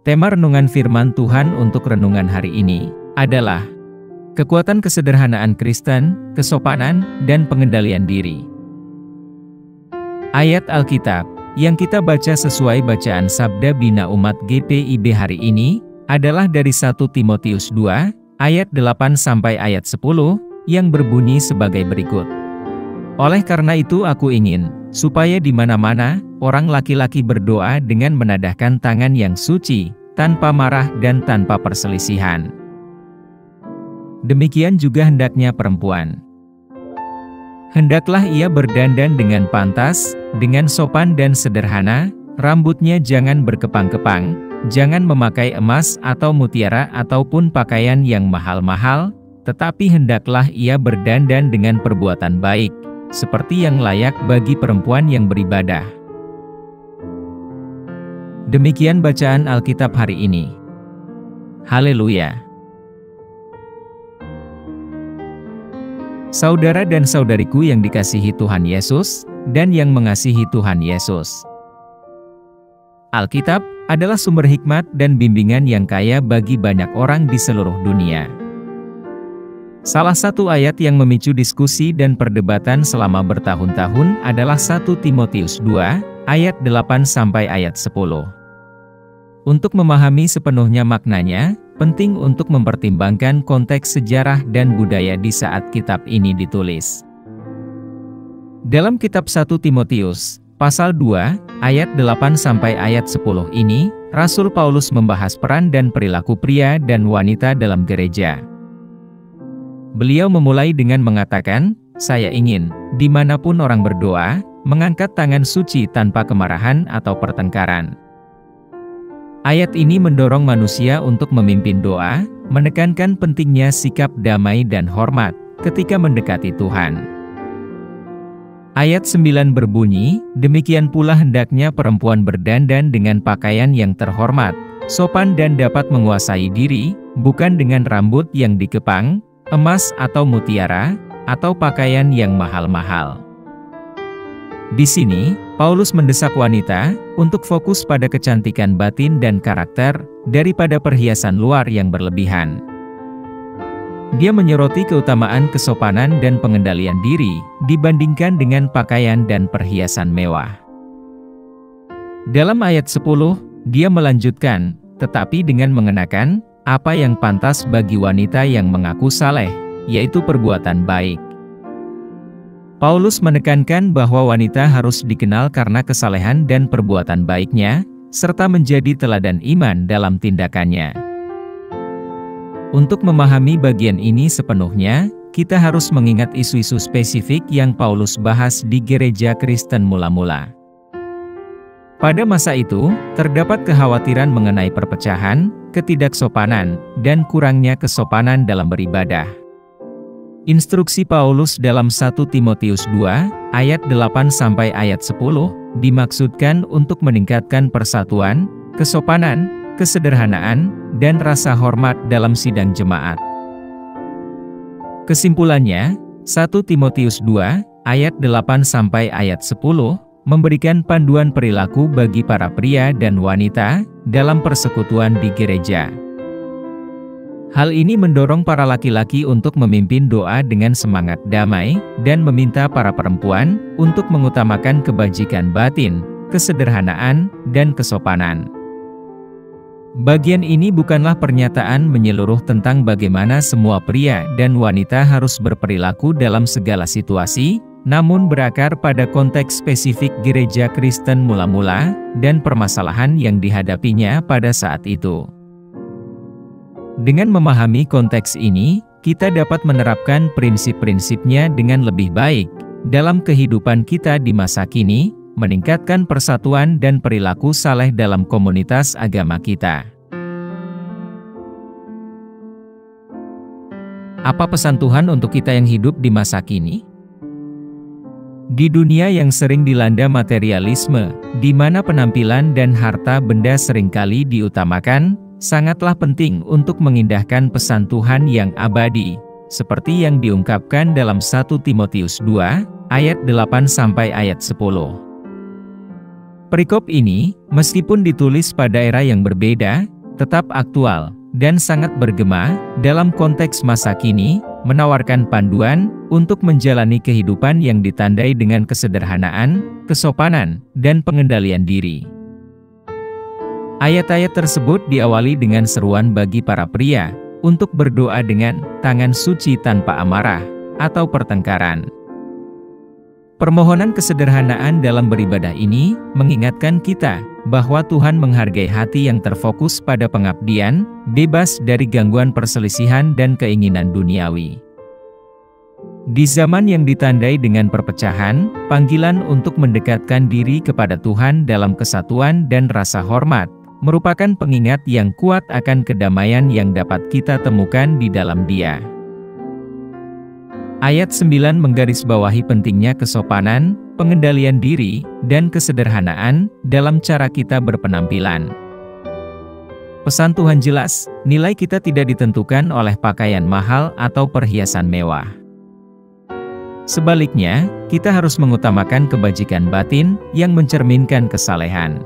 Tema renungan firman Tuhan untuk renungan hari ini adalah kekuatan kesederhanaan Kristen, kesopanan, dan pengendalian diri. Ayat Alkitab yang kita baca sesuai bacaan Sabda Bina Umat GPIB hari ini adalah dari 1 Timotius 2 ayat 8 sampai ayat 10 yang berbunyi sebagai berikut. Oleh karena itu aku ingin supaya di mana-mana orang laki-laki berdoa dengan menadahkan tangan yang suci, tanpa marah dan tanpa perselisihan. Demikian juga hendaknya perempuan. Hendaklah ia berdandan dengan pantas, dengan sopan dan sederhana, rambutnya jangan berkepang-kepang, jangan memakai emas atau mutiara ataupun pakaian yang mahal-mahal, tetapi hendaklah ia berdandan dengan perbuatan baik, seperti yang layak bagi perempuan yang beribadah. Demikian bacaan Alkitab hari ini. Haleluya. Saudara dan saudariku yang dikasihi Tuhan Yesus, dan yang mengasihi Tuhan Yesus. Alkitab adalah sumber hikmat dan bimbingan yang kaya bagi banyak orang di seluruh dunia. Salah satu ayat yang memicu diskusi dan perdebatan selama bertahun-tahun adalah 1 Timotius 2, ayat 8 sampai ayat 10. Untuk memahami sepenuhnya maknanya, penting untuk mempertimbangkan konteks sejarah dan budaya di saat kitab ini ditulis. Dalam kitab 1 Timotius, pasal 2, ayat 8 sampai ayat 10 ini, Rasul Paulus membahas peran dan perilaku pria dan wanita dalam gereja. Beliau memulai dengan mengatakan, "Saya ingin, dimanapun orang berdoa, mengangkat tangan suci tanpa kemarahan atau pertengkaran." Ayat ini mendorong manusia untuk memimpin doa, menekankan pentingnya sikap damai dan hormat ketika mendekati Tuhan. Ayat 9 berbunyi, "Demikian pula hendaknya perempuan berdandan dengan pakaian yang terhormat, sopan dan dapat menguasai diri, bukan dengan rambut yang dikepang, emas atau mutiara, atau pakaian yang mahal-mahal." Di sini, Paulus mendesak wanita untuk fokus pada kecantikan batin dan karakter daripada perhiasan luar yang berlebihan. Dia menyoroti keutamaan kesopanan dan pengendalian diri dibandingkan dengan pakaian dan perhiasan mewah. Dalam ayat 10, dia melanjutkan, "Tetapi dengan mengenakan apa yang pantas bagi wanita yang mengaku saleh, yaitu perbuatan baik." Paulus menekankan bahwa wanita harus dikenal karena kesalehan dan perbuatan baiknya, serta menjadi teladan iman dalam tindakannya. Untuk memahami bagian ini sepenuhnya, kita harus mengingat isu-isu spesifik yang Paulus bahas di gereja Kristen mula-mula. Pada masa itu, terdapat kekhawatiran mengenai perpecahan, ketidaksopanan, dan kurangnya kesopanan dalam beribadah. Instruksi Paulus dalam 1 Timotius 2, ayat 8 sampai ayat 10, dimaksudkan untuk meningkatkan persatuan, kesopanan, kesederhanaan, dan rasa hormat dalam sidang jemaat. Kesimpulannya, 1 Timotius 2, ayat 8 sampai ayat 10, memberikan panduan perilaku bagi para pria dan wanita dalam persekutuan di gereja. Hal ini mendorong para laki-laki untuk memimpin doa dengan semangat damai, dan meminta para perempuan untuk mengutamakan kebajikan batin, kesederhanaan, dan kesopanan. Bagian ini bukanlah pernyataan menyeluruh tentang bagaimana semua pria dan wanita harus berperilaku dalam segala situasi, namun berakar pada konteks spesifik gereja Kristen mula-mula, dan permasalahan yang dihadapinya pada saat itu. Dengan memahami konteks ini, kita dapat menerapkan prinsip-prinsipnya dengan lebih baik dalam kehidupan kita di masa kini, meningkatkan persatuan dan perilaku saleh dalam komunitas agama kita. Apa pesan Tuhan untuk kita yang hidup di masa kini? Di dunia yang sering dilanda materialisme, di mana penampilan dan harta benda seringkali diutamakan, sangatlah penting untuk mengindahkan pesan Tuhan yang abadi, seperti yang diungkapkan dalam 1 Timotius 2, ayat 8 sampai ayat 10. Perikop ini, meskipun ditulis pada era yang berbeda, tetap aktual, dan sangat bergema dalam konteks masa kini, menawarkan panduan untuk menjalani kehidupan yang ditandai dengan kesederhanaan, kesopanan, dan pengendalian diri. Ayat-ayat tersebut diawali dengan seruan bagi para pria untuk berdoa dengan tangan suci tanpa amarah atau pertengkaran. Permohonan kesederhanaan dalam beribadah ini mengingatkan kita bahwa Tuhan menghargai hati yang terfokus pada pengabdian, bebas dari gangguan perselisihan dan keinginan duniawi. Di zaman yang ditandai dengan perpecahan, panggilan untuk mendekatkan diri kepada Tuhan dalam kesatuan dan rasa hormat merupakan pengingat yang kuat akan kedamaian yang dapat kita temukan di dalam Dia. Ayat 9 menggarisbawahi pentingnya kesopanan, pengendalian diri, dan kesederhanaan dalam cara kita berpenampilan. Pesan Tuhan jelas, nilai kita tidak ditentukan oleh pakaian mahal atau perhiasan mewah. Sebaliknya, kita harus mengutamakan kebajikan batin yang mencerminkan kesalehan.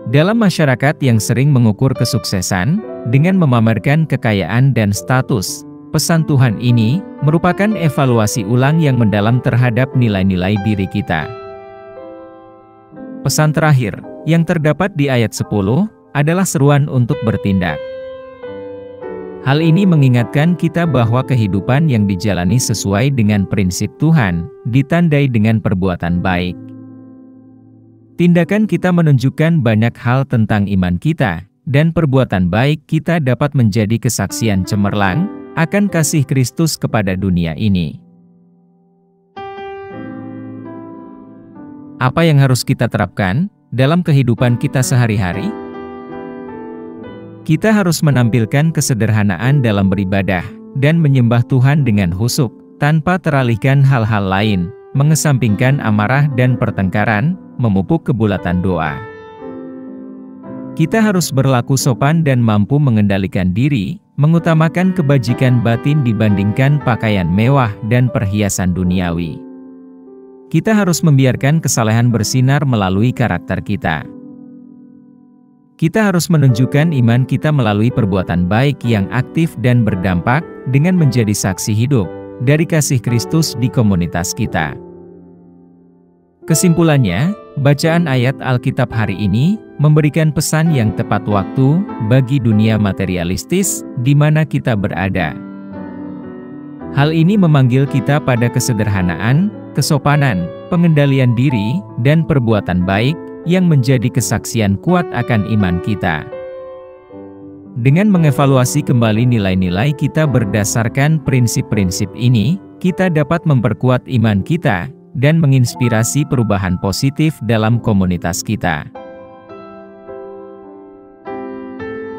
Dalam masyarakat yang sering mengukur kesuksesan dengan memamerkan kekayaan dan status, pesan Tuhan ini merupakan evaluasi ulang yang mendalam terhadap nilai-nilai diri kita. Pesan terakhir, yang terdapat di ayat 10, adalah seruan untuk bertindak. Hal ini mengingatkan kita bahwa kehidupan yang dijalani sesuai dengan prinsip Tuhan, ditandai dengan perbuatan baik. Tindakan kita menunjukkan banyak hal tentang iman kita, dan perbuatan baik kita dapat menjadi kesaksian cemerlang akan kasih Kristus kepada dunia ini. Apa yang harus kita terapkan dalam kehidupan kita sehari-hari? Kita harus menampilkan kesederhanaan dalam beribadah dan menyembah Tuhan dengan khusyuk, tanpa teralihkan hal-hal lain, mengesampingkan amarah dan pertengkaran, memupuk kebulatan doa. Kita harus berlaku sopan dan mampu mengendalikan diri, mengutamakan kebajikan batin dibandingkan pakaian mewah dan perhiasan duniawi. Kita harus membiarkan kesalehan bersinar melalui karakter kita. Kita harus menunjukkan iman kita melalui perbuatan baik yang aktif dan berdampak dengan menjadi saksi hidup dari kasih Kristus di komunitas kita. Kesimpulannya, bacaan ayat Alkitab hari ini memberikan pesan yang tepat waktu bagi dunia materialistis di mana kita berada. Hal ini memanggil kita pada kesederhanaan, kesopanan, pengendalian diri, dan perbuatan baik yang menjadi kesaksian kuat akan iman kita. Dengan mengevaluasi kembali nilai-nilai kita berdasarkan prinsip-prinsip ini, kita dapat memperkuat iman kita dan menginspirasi perubahan positif dalam komunitas kita.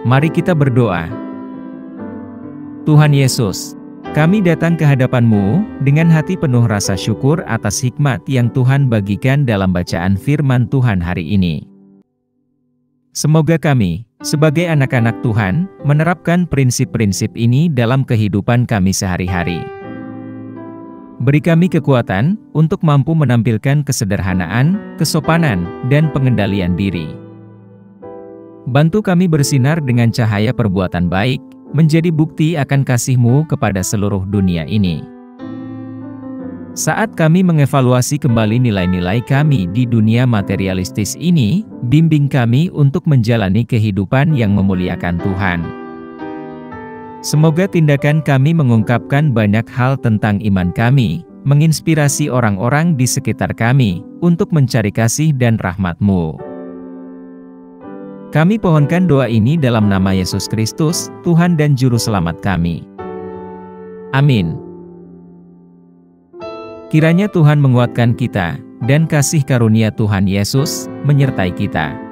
Mari kita berdoa. Tuhan Yesus, kami datang ke hadapan-Mu dengan hati penuh rasa syukur atas hikmat yang Tuhan bagikan dalam bacaan firman Tuhan hari ini. Semoga kami, sebagai anak-anak Tuhan, menerapkan prinsip-prinsip ini dalam kehidupan kami sehari-hari. Beri kami kekuatan untuk mampu menampilkan kesederhanaan, kesopanan, dan pengendalian diri. Bantu kami bersinar dengan cahaya perbuatan baik, menjadi bukti akan kasih-Mu kepada seluruh dunia ini. Saat kami mengevaluasi kembali nilai-nilai kami di dunia materialistis ini, bimbing kami untuk menjalani kehidupan yang memuliakan Tuhan. Semoga tindakan kami mengungkapkan banyak hal tentang iman kami, menginspirasi orang-orang di sekitar kami untuk mencari kasih dan rahmat-Mu. Kami pohonkan doa ini dalam nama Yesus Kristus, Tuhan dan Juru Selamat kami. Amin. Kiranya Tuhan menguatkan kita, dan kasih karunia Tuhan Yesus menyertai kita.